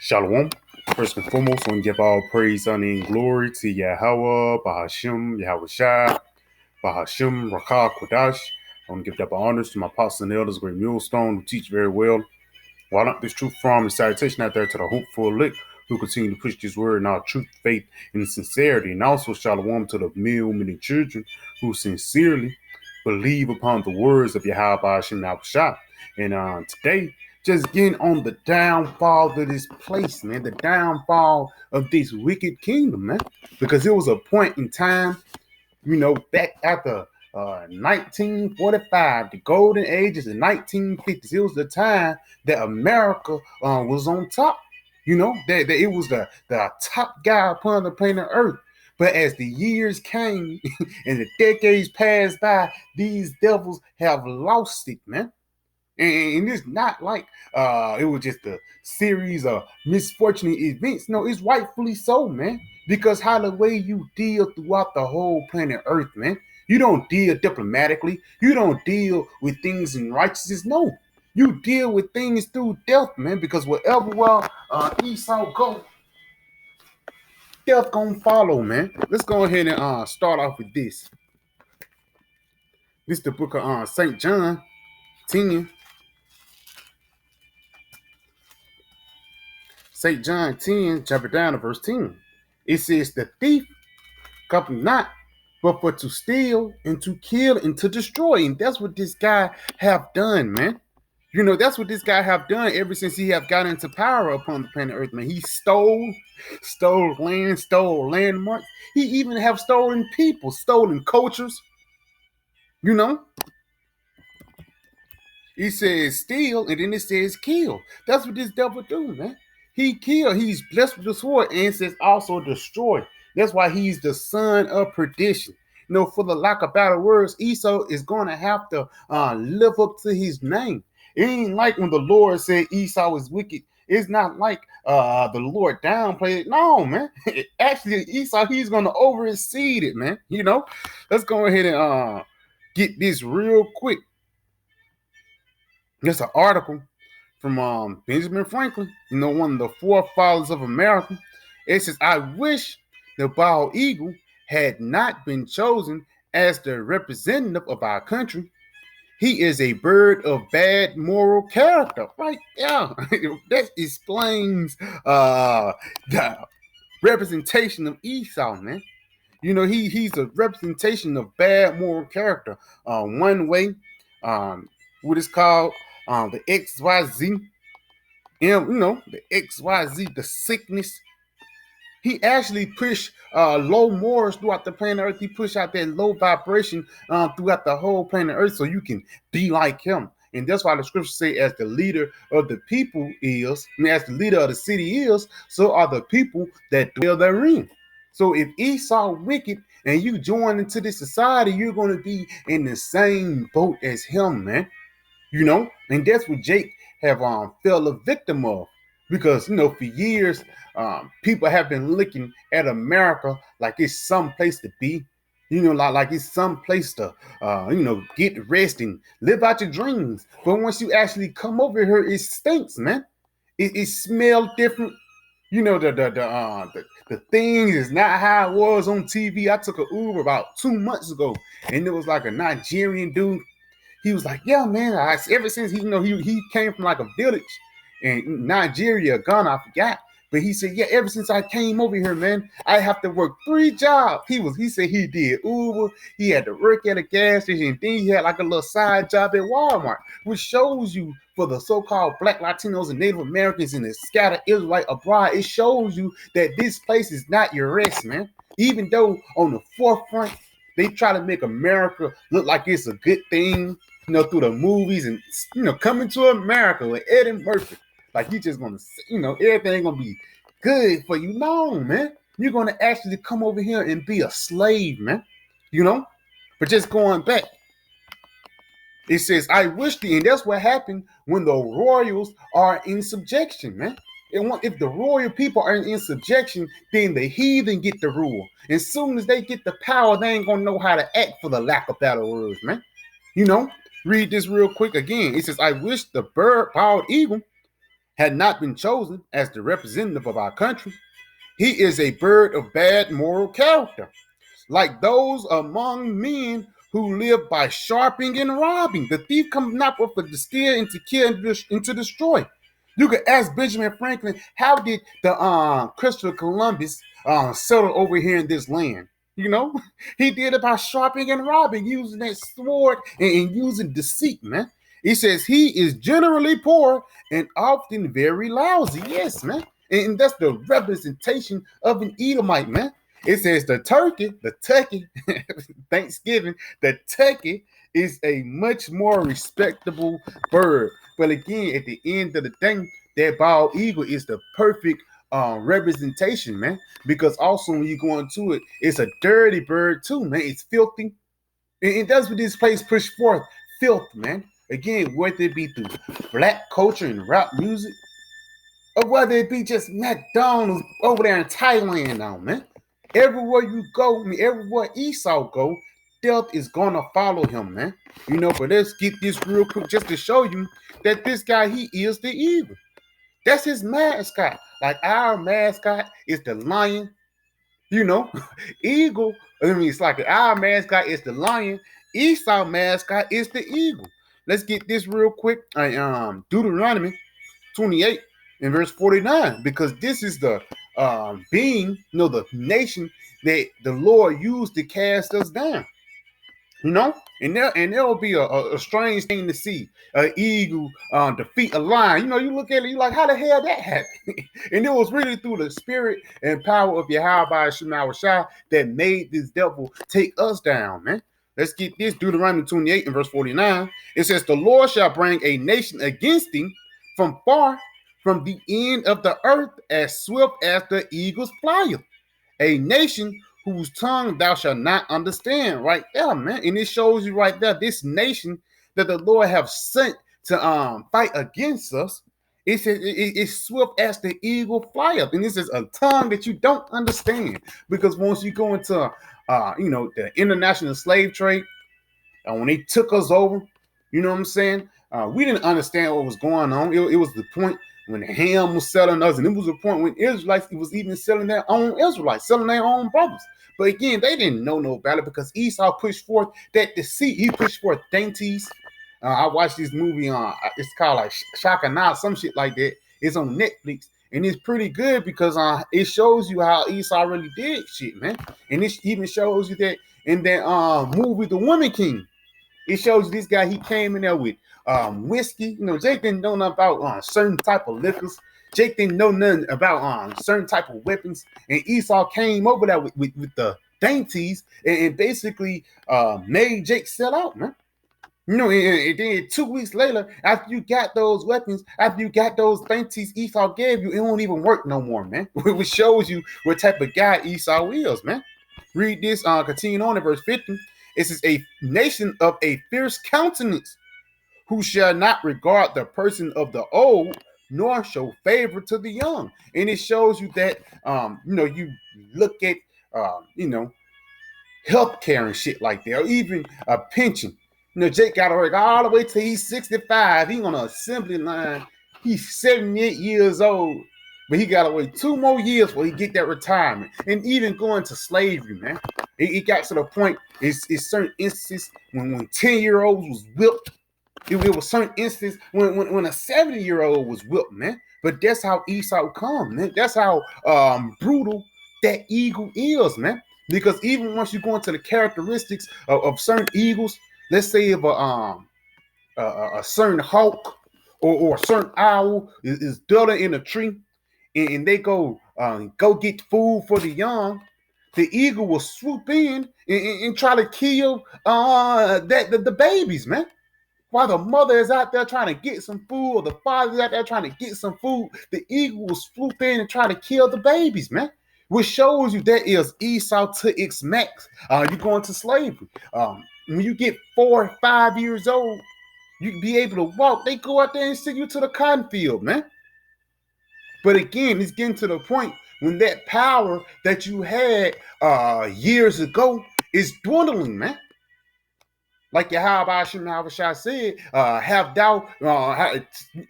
Shalom. First and foremost, I want to give all praise, honor, and glory to Yahweh, Bahashim, Yahweh Shai, Bahashim, Rakah, Kodash. I want to give double honors to my apostles and elders, great millstone, who teach very well. Why not this truth from and salutation out there to the hopeful elect who continue to push this word in our truth, faith, and sincerity. And also shalom to the many children who sincerely believe upon the words of Yahweh Bahashim Yahweh Shai. And today, just getting on the downfall of this place, man, the downfall of this wicked kingdom, man. Because it was a point in time, back after 1945, the golden ages, the 1950s. It was the time that America was on top. That it was the top guy upon the planet Earth. But as the years came and the decades passed by, these devils have lost it, man. And it's not like it was just a series of misfortunate events. No, it's rightfully so, man. Because how the way you deal throughout the whole planet Earth, man. You don't deal diplomatically. You don't deal with things in righteousness. No, you deal with things through death, man. Because wherever Esau go, death gonna follow, man. Let's go ahead and start off with this. This is the book of St. John 10. St. John 10, chapter down to verse 10. It says, the thief cometh not, but for to steal and to kill and to destroy. And that's what this guy have done, man. That's what this guy have done ever since he have got into power upon the planet Earth, man. He stole land, stole landmarks. He even have stolen people, stolen cultures. He says steal, and then it says kill. That's what this devil do, man. He kill. He's blessed with the sword, and it says also destroy. That's why he's the son of perdition. For the lack of better words, Esau is going to have to live up to his name. It ain't like when the Lord said Esau is wicked. It's not like the Lord downplayed it. No, man. Actually, Esau, he's going to overexceed it, man. Let's go ahead and get this real quick. There's an article from Benjamin Franklin, one of the forefathers of America. It says, I wish the bald eagle had not been chosen as the representative of our country. He is a bird of bad moral character. Right? Yeah. That explains the representation of Esau, man. He's a representation of bad moral character. One way, what is called the XYZ, the XYZ, the sickness. He actually pushed low morals throughout the planet Earth. He pushed out that low vibration throughout the whole planet Earth so you can be like him. And that's why the scriptures say, as the leader of the people is, as the leader of the city is, so are the people that dwell therein. So if Esau wicked and you join into this society, you're going to be in the same boat as him, man. And that's what Jake have fell a victim of. Because, for years, people have been looking at America like it's some place to be. Like it's some place to, get rest and live out your dreams. But once you actually come over here, it stinks, man. It smells different. The thing is not how it was on TV. I took an Uber about 2 months ago, and it was like a Nigerian dude. He was like, yeah, man, ever since he came from like a village in Nigeria, Ghana, I forgot. But he said, yeah, ever since I came over here, man, I have to work 3 jobs. He said he did Uber, he had to work at a gas station, and then he had like a little side job at Walmart, which shows you for the so-called Black Latinos and Native Americans and the scattered Israelite abroad, it shows you that this place is not your rest, man. Even though on the forefront, they try to make America look like it's a good thing, through the movies and, coming to America with Eddie Murphy. Like, you just going to, everything going to be good for you. No, man. You're going to actually come over here and be a slave, man. But just going back, it says, I wish thee, and that's what happened when the royals are in subjection, man. And if the royal people are in subjection, then the heathen get the rule. As soon as they get the power, they ain't going to know how to act, for the lack of better words, man. Read this real quick again. It says, I wish the bald eagle had not been chosen as the representative of our country, he is a bird of bad moral character, like those among men who live by sharping and robbing. The thief comes not but to steal and to kill and to destroy. You could ask Benjamin Franklin, how did the Christopher Columbus settle over here in this land? You know, he did it by sharping and robbing, using that sword and using deceit, man. He says he is generally poor and often very lousy. Yes, man. And that's the representation of an Edomite, man. It says the turkey, Thanksgiving, the turkey is a much more respectable bird. But again, at the end of the day, that bald eagle is the perfect representation, man. Because also when you go into it, it's a dirty bird too, man. It's filthy. And that's what this place push forth. Filth, man. Again, whether it be through black culture and rap music, or whether it be just McDonald's over there in Thailand now, man. Everywhere you go, everywhere Esau go, death is gonna follow him, man. You know, but let's get this real quick just to show you that this guy, he is the eagle. That's his mascot. Like our mascot is the lion, you know. Eagle, I mean, it's like our mascot is the lion. Esau mascot is the eagle. Let's get this real quick. Deuteronomy 28 in verse 49, because this is the being, the nation that the Lord used to cast us down. You know, and there'll be a strange thing to see an eagle defeat a lion. You know, you look at it, you like, how the hell that happened? And it was really through the spirit and power of Yahweh Shema Shai that made this devil take us down, man. Let's get this. Deuteronomy 28 and verse 49. It says, the Lord shall bring a nation against thee from far, from the end of the earth, as swift as the eagle's flieth. A nation whose tongue thou shalt not understand. Right there, man. And it shows you right there, this nation that the Lord have sent to fight against us. It says it's swift as the eagle flieth. And this is a tongue that you don't understand. Because once you go into the international slave trade, when they took us over, you know what I'm saying? We didn't understand what was going on. It was the point when Ham was selling us, and it was a point when Israelites was even selling their own Israelites, selling their own brothers. But again, they didn't know no better because Esau pushed forth that deceit. He pushed forth dainties. I watched this movie on, it's called like Shaka Na, some shit like that. It's on Netflix. And it's pretty good because it shows you how Esau really did shit, man. And it even shows you that in that movie, The Woman King. It shows you this guy, he came in there with whiskey. You know, Jake didn't know nothing about certain type of liquors. Jake didn't know nothing about certain type of weapons. And Esau came over there with the dainties and basically made Jake sell out, man. You know, and then 2 weeks later, after you got those weapons, after you got those dainties Esau gave you, it won't even work no more, man. Which shows you what type of guy Esau is, man. Read this, continue on in verse 50. It says, a nation of a fierce countenance, who shall not regard the person of the old, nor show favor to the young. And it shows you that, you look at, healthcare and shit like that, or even a pension. You know, Jake got to work all the way till he's 65. He on an assembly line. He's 78 years old. But he got to wait 2 more years before he get that retirement. And even going to slavery, man. It got to the point, it's certain instances when 10-year-olds was whipped. It was certain instances when a 70-year-old was whipped, man. But that's how Esau come, man. That's how brutal that eagle is, man. Because even once you go into the characteristics of certain eagles, let's say if a certain hawk or a certain owl is dwelling in a tree, and they go get food for the young, the eagle will swoop in and try to kill the babies, man. While the mother is out there trying to get some food, or the father is out there trying to get some food, the eagle will swoop in and try to kill the babies, man. Which shows you that is Esau to its max. You go into slavery. When you get 4 or 5 years old, you can be able to walk. They go out there and send you to the cotton field, man. But again, it's getting to the point when that power that you had years ago is dwindling, man. Like Yahweh Hashem Yahushua said, have thou,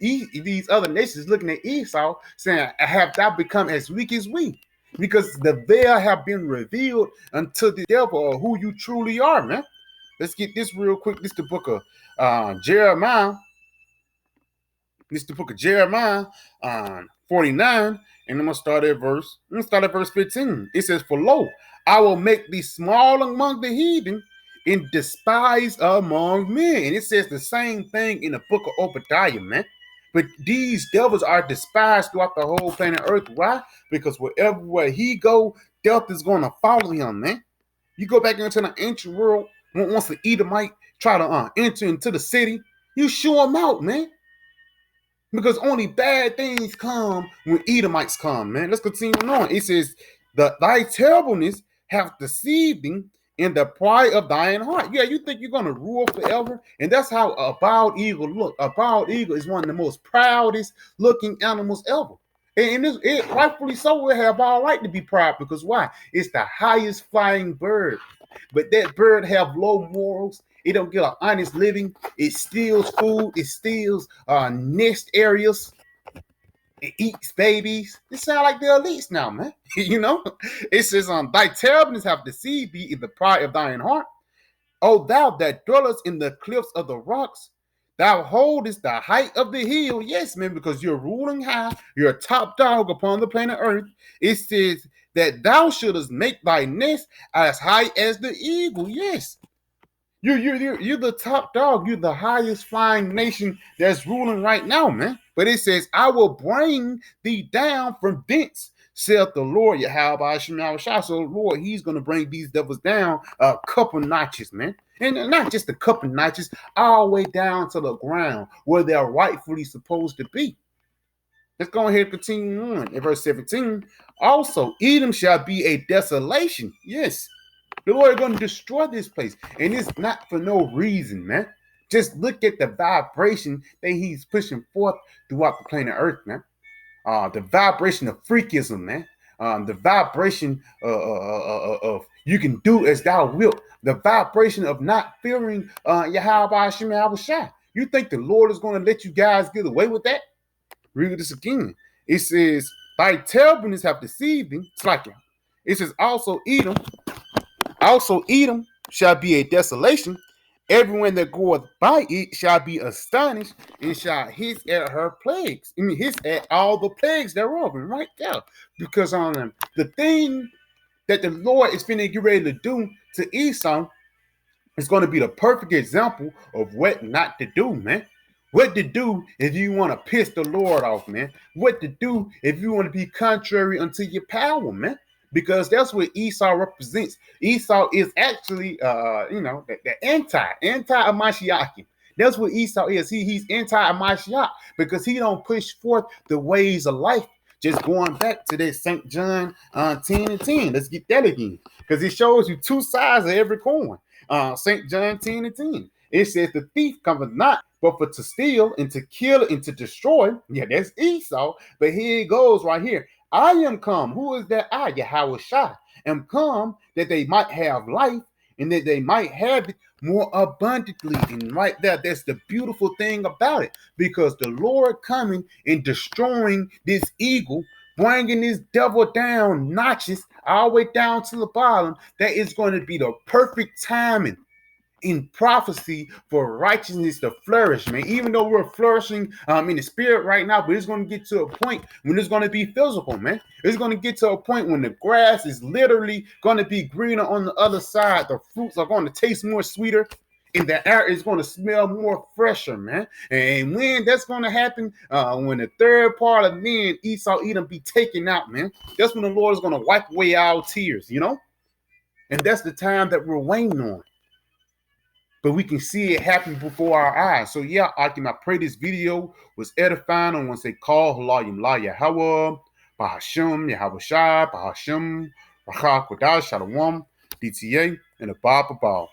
these other nations looking at Esau, saying, have thou become as weak as we? Because the veil have been revealed unto the devil of who you truly are, man. Let's get this real quick. This is the book of Jeremiah. This is the book of Jeremiah 49. And I'm gonna start at verse 15. It says, for lo, I will make thee small among the heathen and despised among men. And it says the same thing in the book of Obadiah, man. But these devils are despised throughout the whole planet Earth. Why? Because where he go, death is gonna follow him, man. You go back into the ancient world, once the Edomite try to enter into the city, you shoo him out, man. Because only bad things come when Edomites come, man. Let's continue on. It says, thy terribleness hath deceived thee in the pride of thine heart. Yeah, you think you're going to rule forever? And that's how a bald eagle look. A bald eagle is one of the most proudest looking animals ever. And it rightfully so, it have all right to be proud, because why? It's the highest flying bird. But that bird have low morals. It don't get an honest living. It steals food. It steals nest areas. It eats babies. It sound like the elites now, man. You know? It says, thy terribleness have deceived thee in the pride of thine heart. O thou that dwellest in the cliffs of the rocks, thou holdest the height of the hill. Yes, man, because you're ruling high. You're a top dog upon the planet Earth. It says that thou shouldest make thy nest as high as the eagle. Yes. You're the top dog. You're the highest flying nation that's ruling right now, man. But it says, I will bring thee down from thence, saith the Lord, Yahweh Shemashah. So, Lord, he's going to bring these devils down a couple notches, man. And not just a couple notches, all the way down to the ground where they're rightfully supposed to be. Let's go ahead and continue on. In verse 17, also, Edom shall be a desolation. Yes. The Lord is going to destroy this place. And it's not for no reason, man. Just look at the vibration that he's pushing forth throughout the planet Earth, man. The vibration of freakism, man. The vibration of you can do as thou wilt. The vibration of not fearing Yahweh Hashem Yahushua. You think the Lord is going to let you guys get away with that? Read this again. It says, thy terribleness have deceived thee. It's like it says, also Edom shall be a desolation. Everyone that goeth by it shall be astonished and shall hiss at her plagues. I mean, hiss at all the plagues thereof, and right there. Because on the thing that the Lord is finna get ready to do to Esau is going to be the perfect example of what not to do, man. What to do if you want to piss the Lord off, man. What to do if you want to be contrary unto your power, man. Because that's what Esau represents. Esau is actually, the anti-Mashiach. That's what Esau is. He's anti-Mashiach because he don't push forth the ways of life. Just going back to that St. John 10 and 10. Let's get that again. Because it shows you two sides of every coin. St. John 10 and 10. It says the thief cometh not, but for to steal and to kill and to destroy. Yeah, that's Esau. But here it goes right here. I am come. Who is that I? Yahushua. Am come that they might have life and that they might have it more abundantly. And right there, that's the beautiful thing about it. Because the Lord coming and destroying this eagle, bringing this devil down notches all the way down to the bottom, that is going to be the perfect timing in prophecy for righteousness to flourish, man. Even though we're flourishing in the spirit right now, but it's going to get to a point when it's going to be physical, man. It's going to get to a point when the grass is literally going to be greener on the other side. The fruits are going to taste more sweeter, and the air is going to smell more fresher, man. And when that's going to happen, when the third part of men, Esau, Edom, be taken out, man, that's when the Lord is going to wipe away our tears, you know? And that's the time that we're waiting on. But we can see it happen before our eyes. So yeah, I pray this video was edifying. I want to say call Halayim La Yahweh, Bahashim, Yahweh Shai, Bahashim, Rachah Kodash, Shalom, DTA, and the Bob Babal.